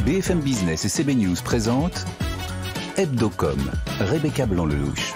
BFM Business et CB News présentent Hebdocom, Rebecca Blanc-Lelouch.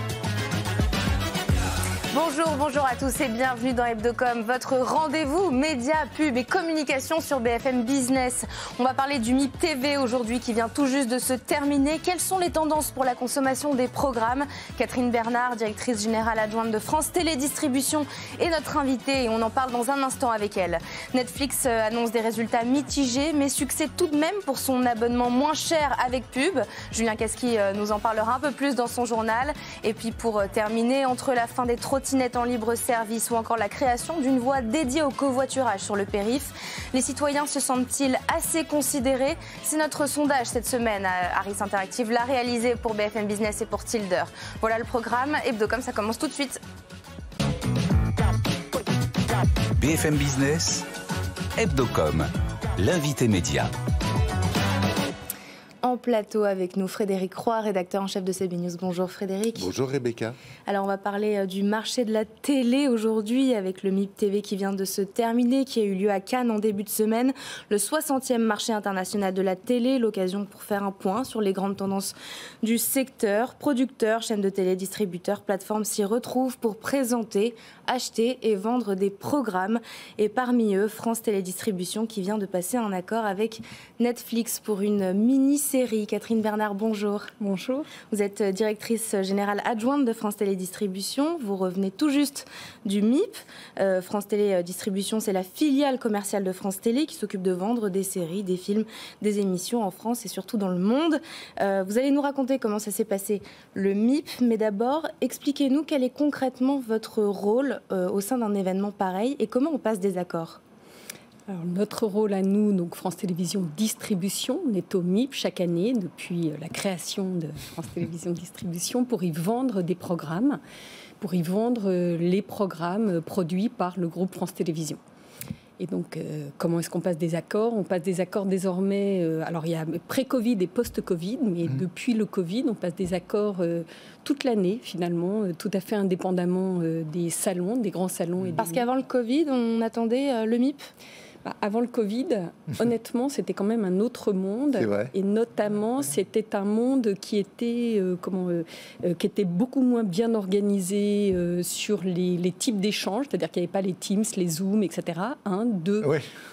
Bonjour à tous et bienvenue dans Hebdocom, votre rendez-vous médias, pub et communication sur BFM Business. On va parler du MIP TV aujourd'hui qui vient tout juste de se terminer. Quelles sont les tendances pour la consommation des programmes? Catherine Bernard, directrice générale adjointe de France Télédistribution, est notre invitée et on en parle dans un instant avec elle. Netflix annonce des résultats mitigés mais succès tout de même pour son abonnement moins cher avec pub. Julien Casqui nous en parlera un peu plus dans son journal. Et puis pour terminer, entre la fin des trottinettes en libre service ou encore la création d'une voie dédiée au covoiturage sur le périph', les citoyens se sentent-ils assez considérés? C'est notre sondage cette semaine. Harris Interactive l'a réalisé pour BFM Business et pour Tilder. Voilà le programme. Hebdocom, ça commence tout de suite. BFM Business, Hebdocom, l'invité média. En plateau avec nous, Frédéric Roy, rédacteur en chef de CB News. Bonjour Frédéric. Bonjour Rebecca. Alors on va parler du marché de la télé aujourd'hui avec le MIP TV qui vient de se terminer, qui a eu lieu à Cannes en début de semaine. Le 60e marché international de la télé, l'occasion pour faire un point sur les grandes tendances du secteur. Producteurs, chaînes de télé, distributeurs, plateformes s'y retrouvent pour présenter, acheter et vendre des programmes. Et parmi eux, France Télédistribution qui vient de passer un accord avec Netflix pour une mini-série. Catherine Bernard, bonjour. Bonjour. Vous êtes directrice générale adjointe de France Télédistribution. Vous revenez tout juste du MIP. France Télédistribution, c'est la filiale commerciale de France Télé qui s'occupe de vendre des séries, des films, des émissions en France et surtout dans le monde. Vous allez nous raconter comment ça s'est passé le MIP. Mais d'abord, expliquez-nous quel est concrètement votre rôle au sein d'un événement pareil et comment on passe des accords. Alors, notre rôle à nous, donc France Télévisions Distribution, on est au MIP chaque année depuis la création de France Télévisions Distribution pour y vendre des programmes, pour y vendre les programmes produits par le groupe France Télévisions. Et donc, comment est-ce qu'on passe des accords? On passe des accords désormais, alors il y a pré-Covid et post-Covid, mais depuis le Covid, on passe des accords toute l'année finalement, tout à fait indépendamment des salons, des grands salons. Parce qu'avant le Covid, on attendait le MIP? Avant le Covid, honnêtement, c'était quand même un autre monde. Et notamment, c'était un monde qui était, qui était beaucoup moins bien organisé sur les types d'échanges. C'est-à-dire qu'il n'y avait pas les Teams, les Zooms, etc.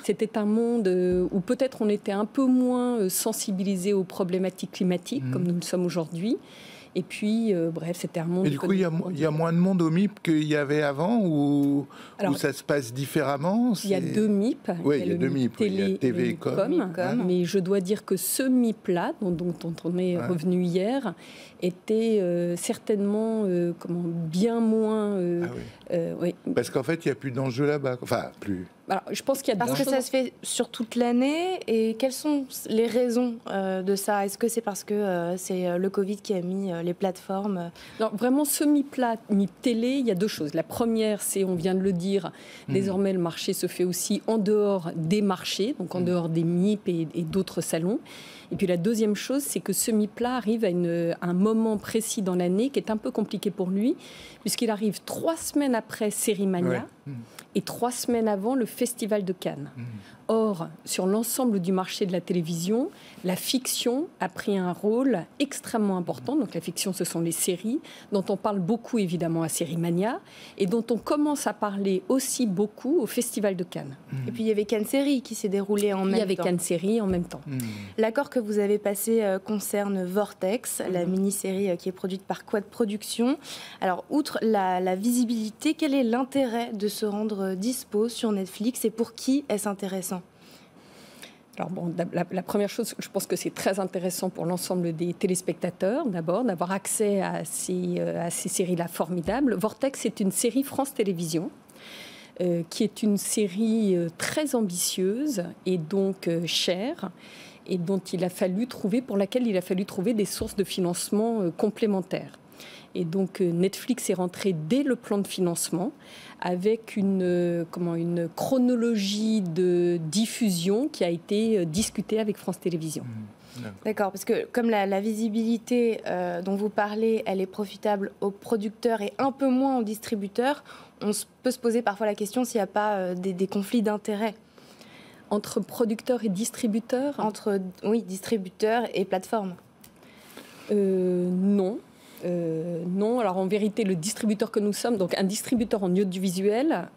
C'était un monde où peut-être on était un peu moins sensibilisé aux problématiques climatiques, comme nous le sommes aujourd'hui. Et puis, bref, c'était un monde... Et du coup, il y a moins de monde au MIP qu'il y avait avant ou ça se passe différemment? Il y a deux MIP. Oui, il y a deux MIP. Télé, il y a TV et Com. Mais je dois dire que ce MIP-là, dont on est revenu hier, était certainement bien moins... Parce qu'en fait, il n'y a plus d'enjeu là-bas. Enfin, plus... Alors, je pense qu'il y a parce que ça se fait sur toute l'année. Et quelles sont les raisons de ça? Est-ce que c'est parce que c'est le Covid qui a mis les plateformes? Non, vraiment, ce MIP-là, MIP Télé, il y a deux choses. La première, c'est, on vient de le dire, désormais le marché se fait aussi en dehors des marchés, donc en dehors des MIP et d'autres salons. Et puis la deuxième chose, c'est que ce MIP-là arrive à un moment précis dans l'année qui est un peu compliqué pour lui, puisqu'il arrive 3 semaines après Sérimania et 3 semaines avant le Festival de Cannes. Or, sur l'ensemble du marché de la télévision, la fiction a pris un rôle extrêmement important. Donc la fiction, ce sont les séries, dont on parle beaucoup évidemment à Sérimania, et dont on commence à parler aussi beaucoup au Festival de Cannes. Et puis il y avait Cannes Série qui s'est déroulé en même temps. Il y avait Cannes Série en même temps. L'accord que vous avez passé concerne Vortex, la mini-série qui est produite par Quad Productions. Alors, outre la visibilité, quel est l'intérêt de se rendre dispo sur Netflix et pour qui est-ce intéressant? Alors bon, la première chose, je pense que c'est très intéressant pour l'ensemble des téléspectateurs, d'abord, d'avoir accès à ces séries-là formidables. Vortex est une série France Télévisions, qui est une série très ambitieuse et donc chère, et pour laquelle il a fallu trouver des sources de financement complémentaires. Et donc Netflix est rentré dès le plan de financement avec une chronologie de diffusion qui a été discutée avec France Télévisions. D'accord, parce que comme la visibilité dont vous parlez, elle est profitable aux producteurs et un peu moins aux distributeurs, on peut se poser parfois la question s'il n'y a pas des conflits d'intérêts. Entre producteurs et distributeurs? Oui, distributeurs et plateformes. Non. Non, alors en vérité, le distributeur que nous sommes, donc un distributeur en audiovisuel,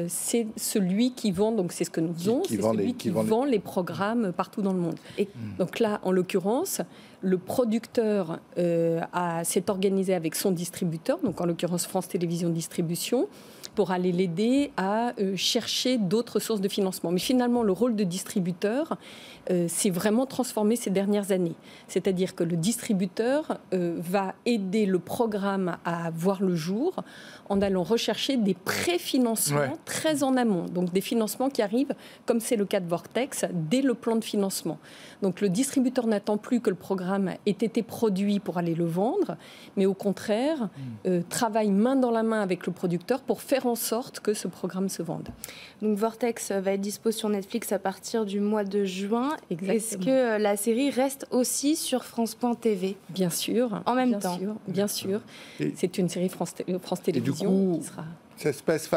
c'est celui qui vend, donc c'est ce que nous faisons, c'est celui qui vend les programmes partout dans le monde. Et donc là, en l'occurrence, le producteur s'est organisé avec son distributeur, donc en l'occurrence France Télévisions Distribution, pour aller l'aider à chercher d'autres sources de financement. Mais finalement, le rôle de distributeur s'est vraiment transformé ces dernières années. C'est-à-dire que le distributeur va aider le programme à voir le jour en allant rechercher des préfinancements très en amont. Donc des financements qui arrivent, comme c'est le cas de Vortex, dès le plan de financement. Donc le distributeur n'attend plus que le programme ait été produit pour aller le vendre, mais au contraire, travaille main dans la main avec le producteur pour faire en sorte que ce programme se vende. Donc Vortex va être dispo sur Netflix à partir du mois de juin. Exactement. Est-ce que la série reste aussi sur France.tv? Bien sûr. En même temps. Bien sûr. C'est une série France Télévisions. Et du coup, qui sera... ça se passe...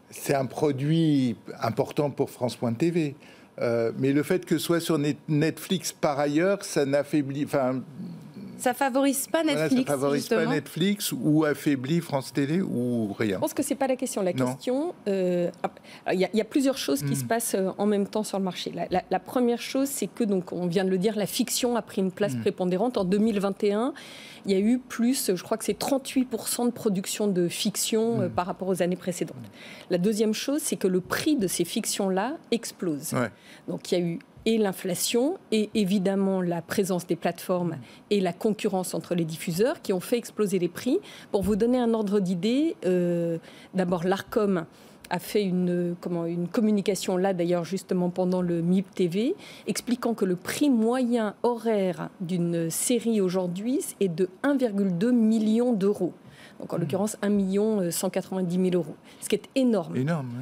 c'est un produit important pour France.tv. Mais le fait que ce soit sur Netflix par ailleurs, ça n'affaiblit... Ça favorise pas Netflix, ça favorise justement. pas Netflix ou affaiblit France Télé ou rien? Je pense que c'est pas la question. La question, il y a plusieurs choses qui se passent en même temps sur le marché. La première chose, c'est que, donc, on vient de le dire, la fiction a pris une place prépondérante. En 2021, il y a eu plus, je crois que c'est 38% de production de fiction par rapport aux années précédentes. La deuxième chose, c'est que le prix de ces fictions-là explose. Donc il y a eu et l'inflation et évidemment la présence des plateformes et la concurrence entre les diffuseurs qui ont fait exploser les prix. Pour vous donner un ordre d'idée, d'abord l'Arcom a fait une communication là d'ailleurs justement pendant le MIP TV expliquant que le prix moyen horaire d'une série aujourd'hui est de 1,2 million d'euros. Donc en l'occurrence 1 190 000 euros, ce qui est énorme.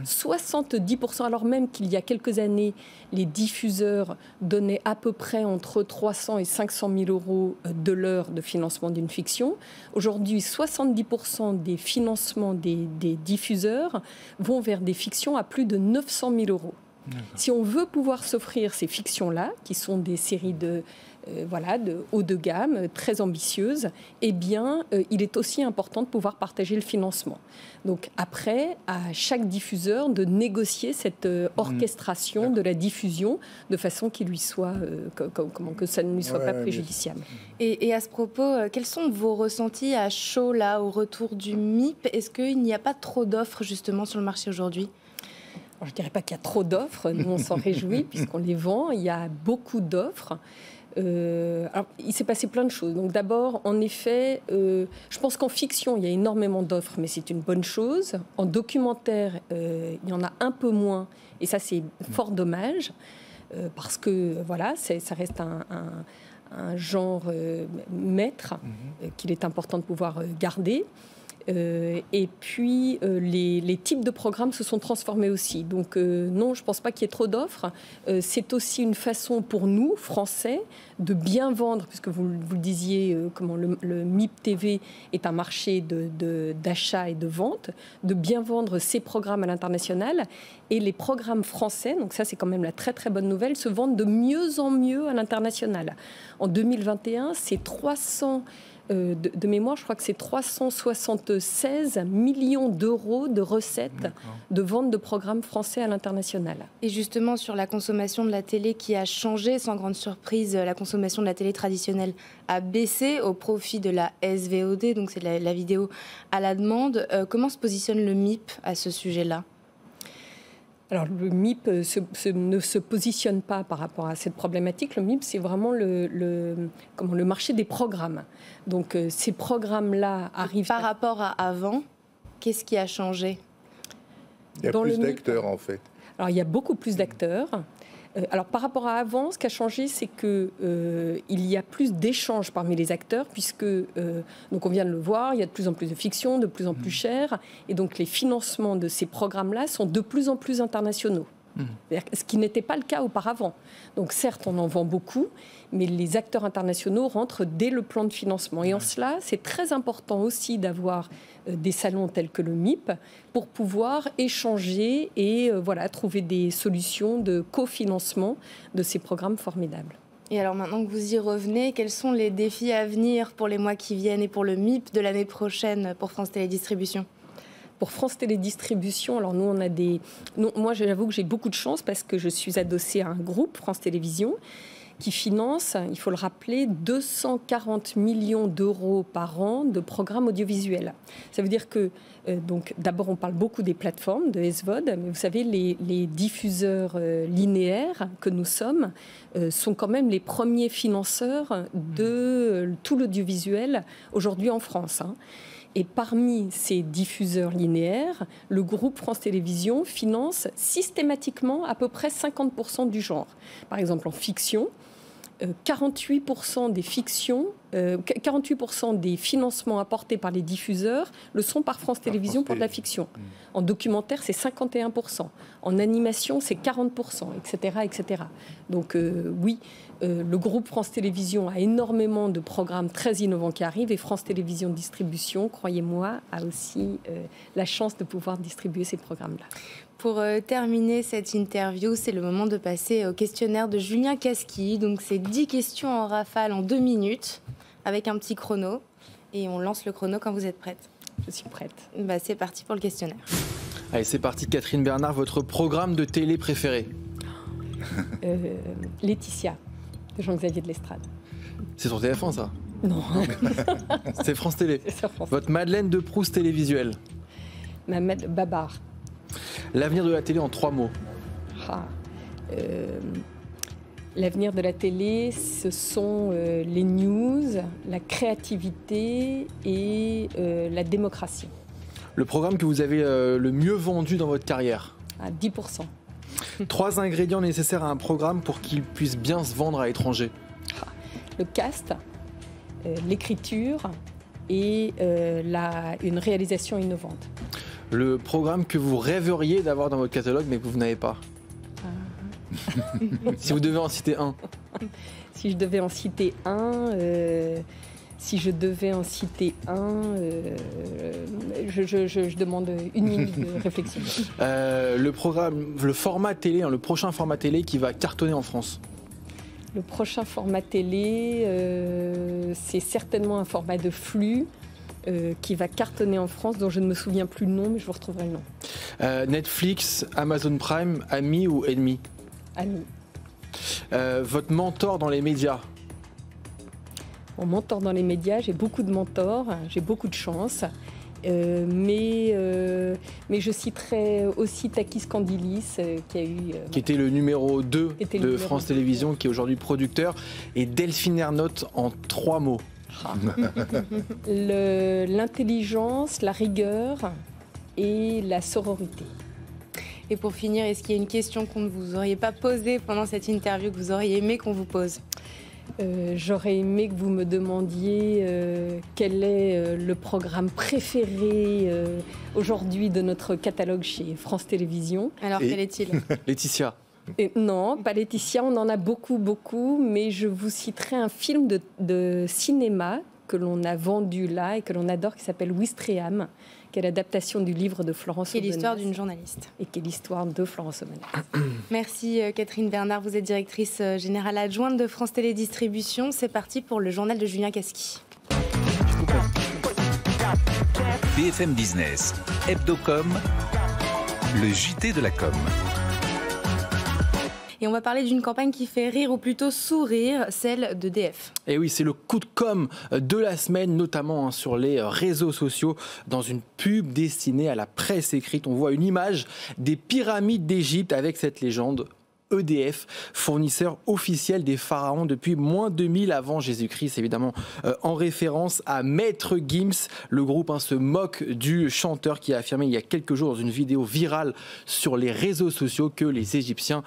70%, alors même qu'il y a quelques années, les diffuseurs donnaient à peu près entre 300 et 500 000 euros de l'heure de financement d'une fiction. Aujourd'hui, 70% des financements des diffuseurs vont vers des fictions à plus de 900 000 euros. Si on veut pouvoir s'offrir ces fictions-là, qui sont des séries de haut de gamme, très ambitieuses, eh bien, il est aussi important de pouvoir partager le financement. Donc après, à chaque diffuseur de négocier cette orchestration de la diffusion de façon qu'il lui soit, que ça ne lui soit pas préjudiciable. Et à ce propos, quels sont vos ressentis à chaud, là, au retour du MIP? Est-ce qu'il n'y a pas trop d'offres, justement, sur le marché aujourd'hui? Je ne dirais pas qu'il y a trop d'offres, nous on s'en réjouit puisqu'on les vend, il y a beaucoup d'offres. Alors, il s'est passé plein de choses. Donc d'abord, en effet, je pense qu'en fiction, il y a énormément d'offres, mais c'est une bonne chose. En documentaire, il y en a un peu moins, et ça c'est fort dommage, parce que voilà, ça reste un genre maître qu'il est important de pouvoir garder. Et puis, les types de programmes se sont transformés aussi. Donc, non, je ne pense pas qu'il y ait trop d'offres. C'est aussi une façon pour nous, Français, de bien vendre, puisque vous le disiez, comment le MIP TV est un marché d'achat et de vente, de bien vendre ses programmes à l'international. Et les programmes français, donc ça c'est quand même la très très bonne nouvelle, se vendent de mieux en mieux à l'international. En 2021, c'est 300... de mémoire, je crois que c'est 376 millions d'euros de recettes de vente de programmes français à l'international. Et justement, sur la consommation de la télé qui a changé, sans grande surprise, la consommation de la télé traditionnelle a baissé au profit de la SVOD, donc c'est la vidéo à la demande. Comment se positionne le MIP à ce sujet-là ? Alors, le MIP ne se positionne pas par rapport à cette problématique. Le MIP, c'est vraiment le marché des programmes. Donc, ces programmes-là arrivent... Par rapport à avant, qu'est-ce qui a changé ? Il y a plus d'acteurs, en fait. Alors, il y a beaucoup plus d'acteurs. Alors, par rapport à avant, ce qui a changé, c'est qu'il y a plus d'échanges parmi les acteurs, puisque, donc on vient de le voir, il y a de plus en plus de fiction, de plus en plus cher, et donc les financements de ces programmes-là sont de plus en plus internationaux. Ce qui n'était pas le cas auparavant. Donc certes, on en vend beaucoup, mais les acteurs internationaux rentrent dès le plan de financement. Et en cela, c'est très important aussi d'avoir des salons tels que le MIP pour pouvoir échanger et trouver des solutions de cofinancement de ces programmes formidables. Et alors maintenant que vous y revenez, quels sont les défis à venir pour les mois qui viennent et pour le MIP de l'année prochaine pour France Télédistribution ? Pour France Télédistribution, alors nous on a moi j'avoue que j'ai beaucoup de chance parce que je suis adossée à un groupe, France Télévisions, qui finance, il faut le rappeler, 240 millions d'euros par an de programmes audiovisuels. Ça veut dire que, d'abord on parle beaucoup des plateformes de SVOD, mais vous savez, les diffuseurs linéaires que nous sommes sont quand même les premiers financeurs de tout l'audiovisuel aujourd'hui en France. Et parmi ces diffuseurs linéaires, le groupe France Télévisions finance systématiquement à peu près 50% du genre. Par exemple, en fiction, 48% des fictions, 48% des financements apportés par les diffuseurs le sont par France Télévisions pour de la fiction. En documentaire, c'est 51%. En animation, c'est 40%, etc., etc. Donc oui, le groupe France Télévisions a énormément de programmes très innovants qui arrivent et France Télévisions Distribution, croyez-moi, a aussi la chance de pouvoir distribuer ces programmes-là. Pour terminer cette interview, c'est le moment de passer au questionnaire de Julien Casqui. Donc, c'est 10 questions en rafale en 2 minutes, avec un petit chrono. Et on lance le chrono quand vous êtes prête. Je suis prête. C'est parti pour le questionnaire. Allez, c'est parti. Catherine Bernard, votre programme de télé préféré ? Laetitia, de Jean-Xavier de l'Estrade. C'est sur TF1, ça ? Non. C'est France Télé. C'est sur France. Votre Madeleine de Proust télévisuelle ? Babar. L'avenir de la télé en 3 mots. L'avenir de la télé, ce sont les news, la créativité et la démocratie. Le programme que vous avez le mieux vendu dans votre carrière ? À 10%. 3 ingrédients nécessaires à un programme pour qu'il puisse bien se vendre à l'étranger. Le cast, l'écriture et une réalisation innovante. Le programme que vous rêveriez d'avoir dans votre catalogue mais que vous n'avez pas. Si vous devez en citer un. Si je devais en citer un, je demande 1 minute de réflexion. Le format télé, le prochain format télé qui va cartonner en France. Le prochain format télé, c'est certainement un format de flux qui va cartonner en France, dont je ne me souviens plus le nom, mais je vous retrouverai le nom. Netflix, Amazon Prime, ami ou ennemi ? Ami. Votre mentor dans les médias ? Mon mentor dans les médias, j'ai beaucoup de mentors, j'ai beaucoup de chance. Mais je citerai aussi Takis Kandilis qui était le numéro 2 de France Télévisions, qui est aujourd'hui producteur, et Delphine Ernotte en 3 mots. L'intelligence, la rigueur et la sororité. Et pour finir, est-ce qu'il y a une question qu'on ne vous auriez pas posée pendant cette interview que vous auriez aimé qu'on vous pose ? J'aurais aimé que vous me demandiez quel est le programme préféré aujourd'hui de notre catalogue chez France Télévisions. Alors, quel est-il ? Laetitia. Non, pas Laetitia, on en a beaucoup, mais je vous citerai un film de cinéma que l'on a vendu là et que l'on adore, qui s'appelle Ouistreham, qui est l'adaptation du livre de Florence Aubenas. Qui est l'histoire d'une journaliste. Et qui est l'histoire de Florence Aubenas. Merci Catherine Bernard, vous êtes directrice générale adjointe de France Télédistribution. C'est parti pour le journal de Julien Casqui. BFM Business, Hebdocom, le JT de la com. Et on va parler d'une campagne qui fait rire, ou plutôt sourire, celle d'EDF. Et oui, c'est le coup de com' de la semaine, notamment sur les réseaux sociaux. Dans une pub destinée à la presse écrite, on voit une image des pyramides d'Égypte avec cette légende. EDF, fournisseur officiel des pharaons depuis moins 2000 avant Jésus-Christ, c'est évidemment en référence à Maître Gims. Le groupe se moque du chanteur qui a affirmé il y a quelques jours dans une vidéo virale sur les réseaux sociaux que les Égyptiens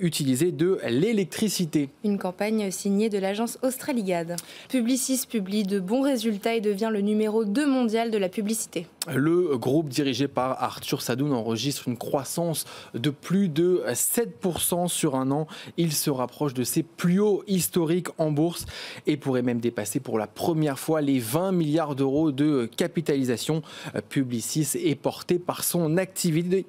utilisaient de l'électricité. Une campagne signée de l'agence Australigad. Publicis publie de bons résultats et devient le numéro 2 mondial de la publicité. Le groupe dirigé par Arthur Sadoun enregistre une croissance de plus de 7% sur un an. Il se rapproche de ses plus hauts historiques en bourse et pourrait même dépasser pour la première fois les 20 milliards d'euros de capitalisation. Publicis est porté par son activité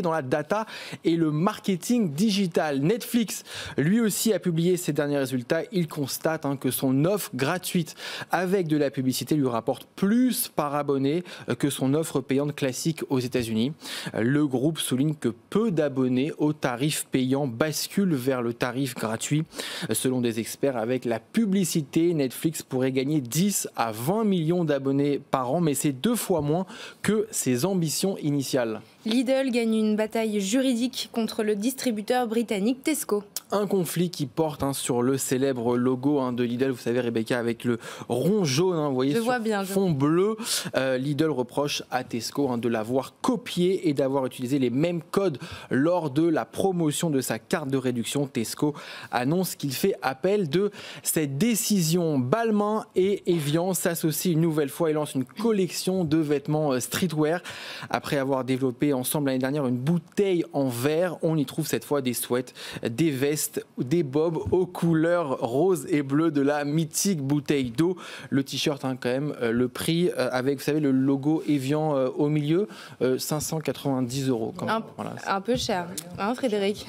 dans la data et le marketing digital. Netflix, lui aussi, a publié ses derniers résultats. Il constate que son offre gratuite avec de la publicité lui rapporte plus par abonné que son offre payante classique aux États-Unis. Le groupe souligne que peu d'abonnés au tarif payant basculent vers le tarif gratuit. Selon des experts, avec la publicité, Netflix pourrait gagner 10 à 20 millions d'abonnés par an, mais c'est 2 fois moins que ses ambitions initiales. Lidl gagne une bataille juridique contre le distributeur britannique Tesco. Un conflit qui porte sur le célèbre logo de Lidl, vous savez Rebecca, avec le rond jaune, vous voyez, sur fond bleu. Lidl reproche à Tesco de l'avoir copié et d'avoir utilisé les mêmes codes lors de la promotion de sa carte de réduction. Tesco annonce qu'il fait appel de cette décision. Balmain et Evian s'associent une nouvelle fois et lancent une collection de vêtements streetwear. Après avoir développé ensemble l'année dernière une bouteille en verre, on y trouve cette fois des sweats, des vestes, des bobs aux couleurs rose et bleu de la mythique bouteille d'eau. Le t-shirt quand même, le prix avec, vous savez, le logo Evian au milieu, 590 €. Voilà. Un peu cher, Frédéric?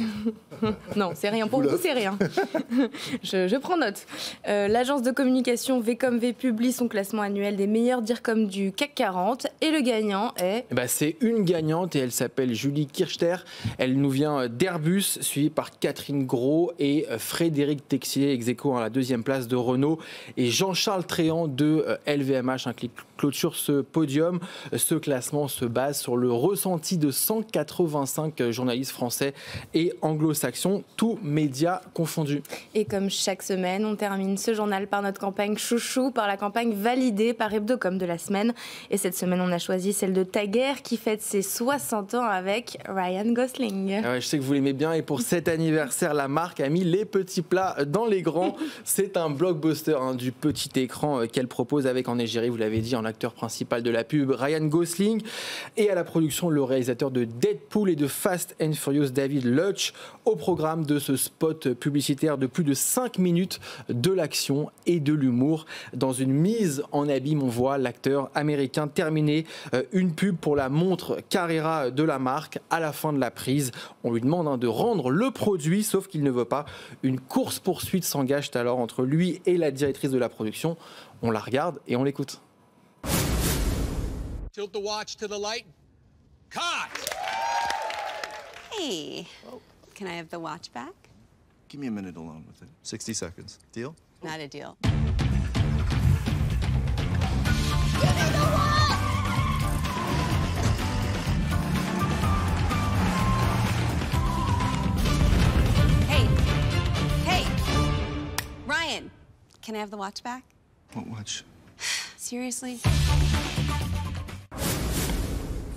Non, c'est rien. Pour vous, c'est rien. Je prends note. L'agence de communication Vcom publie son classement annuel des meilleurs DIRCOM du CAC 40 et le gagnant est... c'est une gagnante et elle s'appelle Julie Kirchter. Elle nous vient d'Airbus, suivie par Catherine Gros et Frédéric Texier, ex-aequo à la 2e place de Renault, et Jean-Charles Tréant de LVMH qui clôture ce podium. Ce classement se base sur le ressenti de 185 journalistes français et anglo-saxons, tous médias confondus. Et comme chaque semaine, on termine ce journal par notre campagne chouchou, par la campagne validée par Hebdocom de la semaine. Et cette semaine, on a choisi celle de Tiger qui fête ses 60 ans avec Ryan Gosling. Je sais que vous l'aimez bien et pour cet anniversaire, la marque a mis les petits plats dans les grands. C'est un blockbuster du petit écran qu'elle propose avec en égérie, vous l'avez dit, en acteur principal de la pub, Ryan Gosling, et à la production, le réalisateur de Deadpool et de Fast and Furious, David Leitch. Au programme de ce spot publicitaire de plus de 5 minutes, de l'action et de l'humour. Dans une mise en abîme, on voit l'acteur américain terminer une pub pour la montre Carrera de la marque. À la fin de la prise, on lui demande de rendre le produit, sauf qu'il ne veut pas. Une course-poursuite s'engage alors entre lui et la directrice de la production. On la regarde et on l'écoute. Tilt the watch to the light. Cut! Hey, can I have the watch back? Give me a minute alone with it. 60 seconds. Deal? Not a deal. Hey, Ryan, can I have the watch back? What watch? Seriously?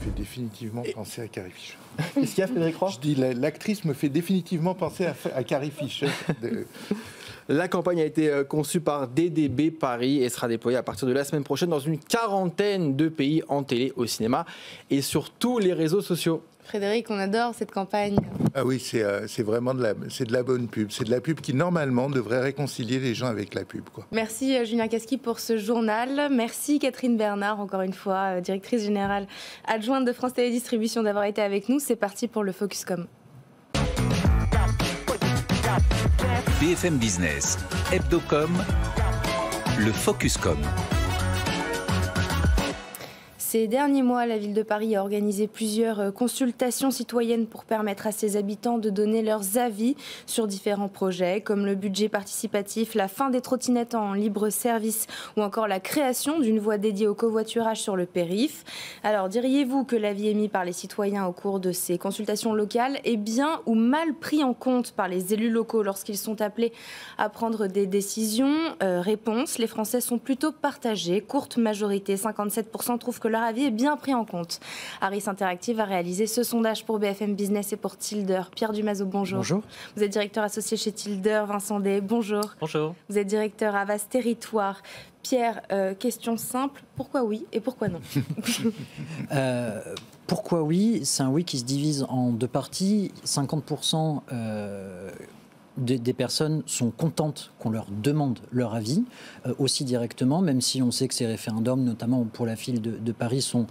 Fait définitivement penser à Carrie Fisher. Qu'est-ce qu'il y a, Frédéric Roy ? Je dis, l'actrice me fait définitivement penser à Carrie Fisher. La campagne a été conçue par DDB Paris et sera déployée à partir de la semaine prochaine dans une 40aine de pays en télé, au cinéma et sur tous les réseaux sociaux. Frédéric, on adore cette campagne. Ah oui, c'est vraiment de la bonne pub. C'est de la pub qui, normalement, devrait réconcilier les gens avec la pub, quoi. Merci Julien Casqui pour ce journal. Merci Catherine Bernard, encore une fois, directrice générale adjointe de France Télédistribution, d'avoir été avec nous. C'est parti pour le Focuscom. BFM Business, Hebdocom, le Focuscom. Ces derniers mois, la ville de Paris a organisé plusieurs consultations citoyennes pour permettre à ses habitants de donner leurs avis sur différents projets, comme le budget participatif, la fin des trottinettes en libre service ou encore la création d'une voie dédiée au covoiturage sur le périph'. Alors, diriez-vous que l'avis émis par les citoyens au cours de ces consultations locales est bien ou mal pris en compte par les élus locaux lorsqu'ils sont appelés à prendre des décisions ? Réponse, les Français sont plutôt partagés. Courte majorité, 57% trouvent que la leur avis est bien pris en compte. Harris Interactive a réalisé ce sondage pour BFM Business et pour Tilder. Pierre Dumazeau, bonjour. Bonjour. Vous êtes directeur associé chez Tilder. Vincent Day, bonjour. Bonjour. Vous êtes directeur à Vaste Territoire. Pierre, question simple, pourquoi oui et pourquoi non? Pourquoi oui? C'est un oui qui se divise en deux parties. 50% des personnes sont contentes qu'on leur demande leur avis, aussi directement, même si on sait que ces référendums, notamment pour la ville de Paris, sont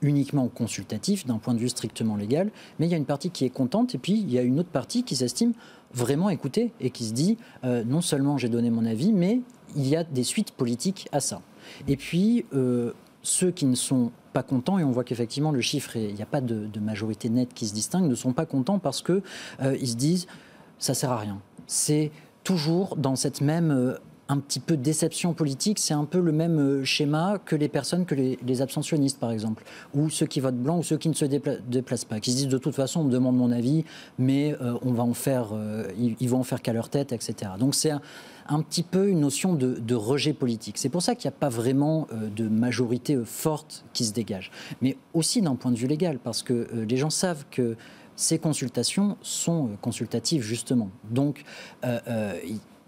uniquement consultatifs d'un point de vue strictement légal. Mais il y a une partie qui est contente et puis il y a une autre partie qui s'estime vraiment écoutée et qui se dit non seulement j'ai donné mon avis, mais il y a des suites politiques à ça. Et puis ceux qui ne sont pas contents, et on voit qu'effectivement le chiffre, il n'y a pas de majorité nette qui se distingue, ne sont pas contents parce que ils se disent ça sert à rien. C'est toujours dans cette même un petit peu déception politique, c'est un peu le même schéma que les personnes, que les abstentionnistes par exemple, ou ceux qui votent blanc ou ceux qui ne se déplacent pas, qui se disent de toute façon on me demande mon avis, mais on va en faire, ils vont en faire qu'à leur tête, etc. Donc c'est un petit peu une notion de rejet politique. C'est pour ça qu'il n'y a pas vraiment de majorité forte qui se dégage. Mais aussi d'un point de vue légal, parce que les gens savent que ces consultations sont consultatives justement. Donc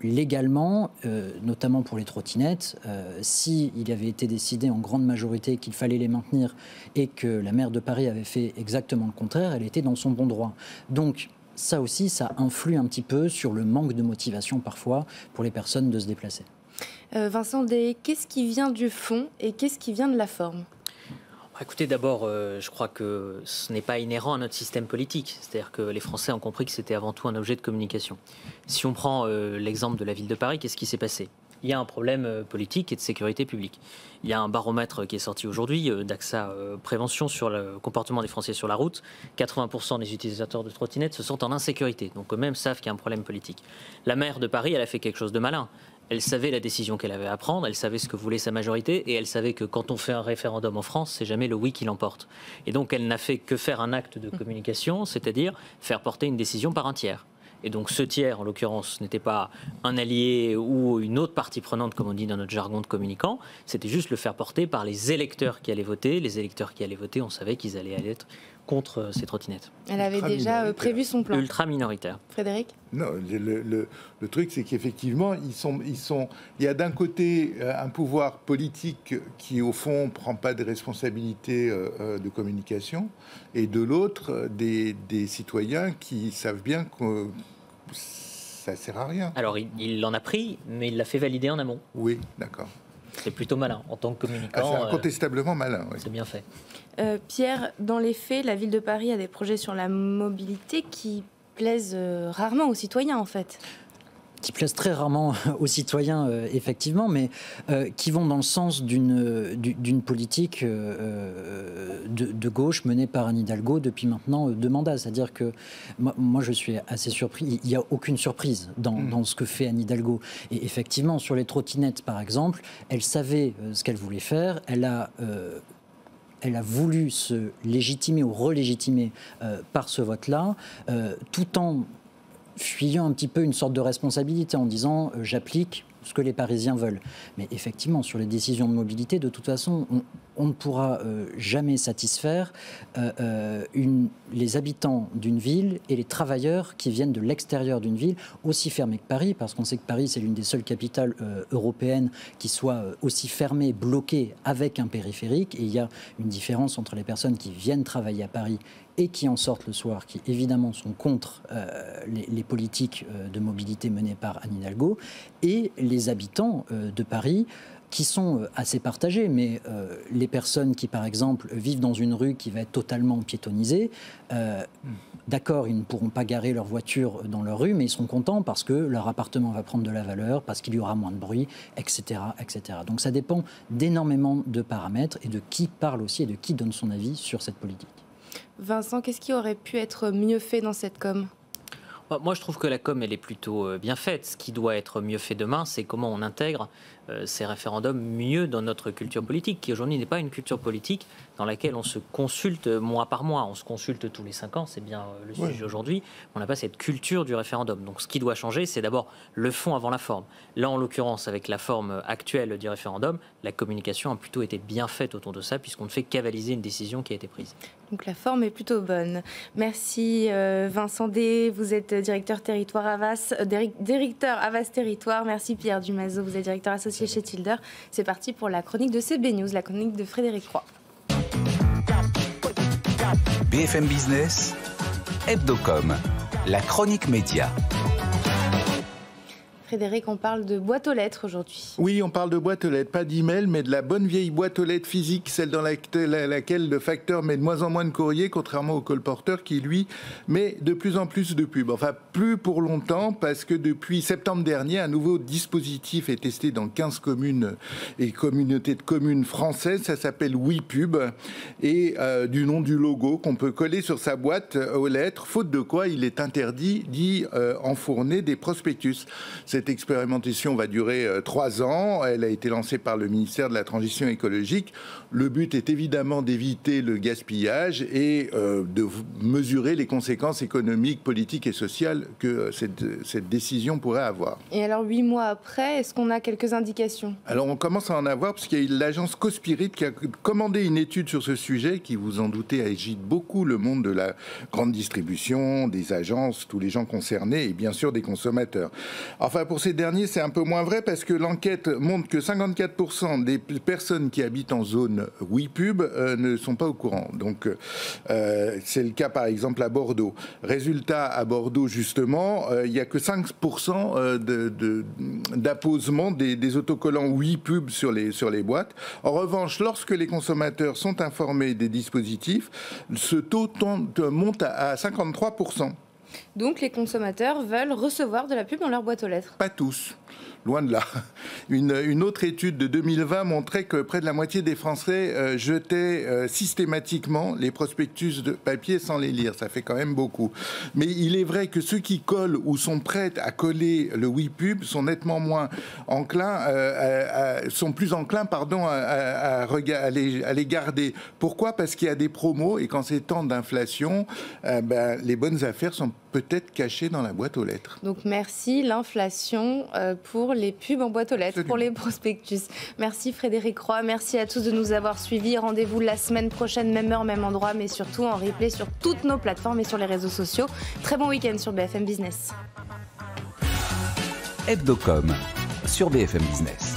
légalement, notamment pour les trottinettes, s'il avait été décidé en grande majorité qu'il fallait les maintenir et que la maire de Paris avait fait exactement le contraire, elle était dans son bon droit. Donc ça aussi, ça influe un petit peu sur le manque de motivation parfois pour les personnes de se déplacer. Vincent Day, qu'est-ce qui vient du fond et qu'est-ce qui vient de la forme ? Écoutez, d'abord, je crois que ce n'est pas inhérent à notre système politique. C'est-à-dire que les Français ont compris que c'était avant tout un objet de communication. Si on prend l'exemple de la ville de Paris, qu'est-ce qui s'est passé ? Il y a un problème politique et de sécurité publique. Il y a un baromètre qui est sorti aujourd'hui d'AXA Prévention sur le comportement des Français sur la route. 80% des utilisateurs de trottinettes se sentent en insécurité, donc eux-mêmes savent qu'il y a un problème politique. La maire de Paris, elle a fait quelque chose de malin. Elle savait la décision qu'elle avait à prendre, elle savait ce que voulait sa majorité et elle savait que quand on fait un référendum en France, c'est jamais le oui qui l'emporte. Et donc elle n'a fait que faire un acte de communication, c'est-à-dire faire porter une décision par un tiers. Et donc ce tiers, en l'occurrence, n'était pas un allié ou une autre partie prenante, comme on dit dans notre jargon de communicant, c'était juste le faire porter par les électeurs qui allaient voter. Les électeurs qui allaient voter, on savait qu'ils allaient être contre ces trottinettes. Elle avait déjà prévu son plan. Ultra minoritaire. Frédéric ? Non, le truc, c'est qu'effectivement, il y a d'un côté un pouvoir politique qui, au fond, ne prend pas de responsabilité de communication, et de l'autre, des citoyens qui savent bien que ça ne sert à rien. Alors, il en a pris, mais il l'a fait valider en amont. Oui, d'accord. C'est plutôt malin, en tant que communicant. C'est incontestablement malin, oui. C'est bien fait. Pierre, dans les faits, la ville de Paris a des projets sur la mobilité qui plaisent rarement aux citoyens, en fait. Qui plaisent très rarement aux citoyens, effectivement, mais qui vont dans le sens d'une politique de gauche menée par Anne Hidalgo depuis maintenant 2 mandats. C'est-à-dire que moi, je suis assez surpris. Il n'y a aucune surprise dans ce que fait Anne Hidalgo. Et effectivement, sur les trottinettes, par exemple, elle savait ce qu'elle voulait faire. Elle a voulu se légitimer ou relégitimer par ce vote-là, tout en fuyant un petit peu une sorte de responsabilité en disant j'applique ce que les Parisiens veulent. Mais effectivement, sur les décisions de mobilité, de toute façon, on ne pourra jamais satisfaire les habitants d'une ville et les travailleurs qui viennent de l'extérieur d'une ville, aussi fermée que Paris, parce qu'on sait que Paris, c'est l'une des seules capitales européennes qui soit aussi fermée, bloquée avec un périphérique. Et il y a une différence entre les personnes qui viennent travailler à Paris et qui en sortent le soir, qui évidemment sont contre les politiques de mobilité menées par Anne Hidalgo, et les habitants de Paris, qui sont assez partagés, mais les personnes qui, par exemple, vivent dans une rue qui va être totalement piétonnisée, d'accord, ils ne pourront pas garer leur voiture dans leur rue, mais ils seront contents parce que leur appartement va prendre de la valeur, parce qu'il y aura moins de bruit, etc., etc. Donc ça dépend d'énormément de paramètres et de qui parle aussi et de qui donne son avis sur cette politique. Vincent, qu'est-ce qui aurait pu être mieux fait dans cette com ? Moi, je trouve que la com, elle est plutôt bien faite. Ce qui doit être mieux fait demain, c'est comment on intègre ces référendums mieux dans notre culture politique, qui aujourd'hui n'est pas une culture politique dans laquelle on se consulte mois par mois. On se consulte tous les 5 ans, c'est bien le sujet aujourd'hui. On n'a pas cette culture du référendum. Donc ce qui doit changer, c'est d'abord le fond avant la forme. Là, en l'occurrence, avec la forme actuelle du référendum, la communication a plutôt été bien faite autour de ça, puisqu'on ne fait qu'avaliser une décision qui a été prise. Donc la forme est plutôt bonne. Merci Vincent D. Vous êtes directeur territoire Havas, directeur Havas Territoire. Merci Pierre Dumazeau, vous êtes directeur associé chez Tilder. C'est parti pour la chronique de CB News, la chronique de Frédéric Roy. BFM Business, Hebdocom, la chronique média. Frédéric, on parle de boîte aux lettres aujourd'hui. Oui, on parle de boîte aux lettres, pas d'email, mais de la bonne vieille boîte aux lettres physique, celle dans laquelle le facteur met de moins en moins de courrier, contrairement au colporteur qui, lui, met de plus en plus de pubs. Enfin, plus pour longtemps, parce que depuis septembre dernier, un nouveau dispositif est testé dans 15 communes et communautés de communes françaises. Ça s'appelle WePub, et du nom du logo qu'on peut coller sur sa boîte aux lettres, faute de quoi il est interdit d'y enfourner des prospectus. Cette expérimentation va durer 3 ans. Elle a été lancée par le ministère de la Transition écologique. Le but est évidemment d'éviter le gaspillage et de mesurer les conséquences économiques, politiques et sociales que cette décision pourrait avoir. Et alors 8 mois après, est-ce qu'on a quelques indications? Alors on commence à en avoir parce qu'il y a l'agence Cospirit qui a commandé une étude sur ce sujet qui, vous en doutez, agite beaucoup le monde de la grande distribution, des agences, tous les gens concernés et bien sûr des consommateurs. Enfin, pour ces derniers, c'est un peu moins vrai parce que l'enquête montre que 54% des personnes qui habitent en zone WePub ne sont pas au courant. Donc, c'est le cas par exemple à Bordeaux. Résultat, à Bordeaux, justement, il n'y a que 5% d'apposement des autocollants WePub sur les boîtes. En revanche, lorsque les consommateurs sont informés des dispositifs, ce taux monte à 53%. Donc les consommateurs veulent recevoir de la pub dans leur boîte aux lettres? Pas tous. Loin de là. Une autre étude de 2020 montrait que près de la moitié des Français jetaient systématiquement les prospectus de papier sans les lire. Ça fait quand même beaucoup. Mais il est vrai que ceux qui collent ou sont prêts à coller le WePub sont nettement moins enclins, sont plus enclins, à les garder. Pourquoi? Parce qu'il y a des promos et quand c'est temps d'inflation, les bonnes affaires sont peut-être cachées dans la boîte aux lettres. Donc merci, l'inflation pour les pubs en boîte aux lettres, Absolument. pour les prospectus. Merci Frédéric Roy, merci à tous de nous avoir suivis. Rendez-vous la semaine prochaine, même heure, même endroit, mais surtout en replay sur toutes nos plateformes et sur les réseaux sociaux. Très bon week-end sur BFM Business. Hebdocom sur BFM Business.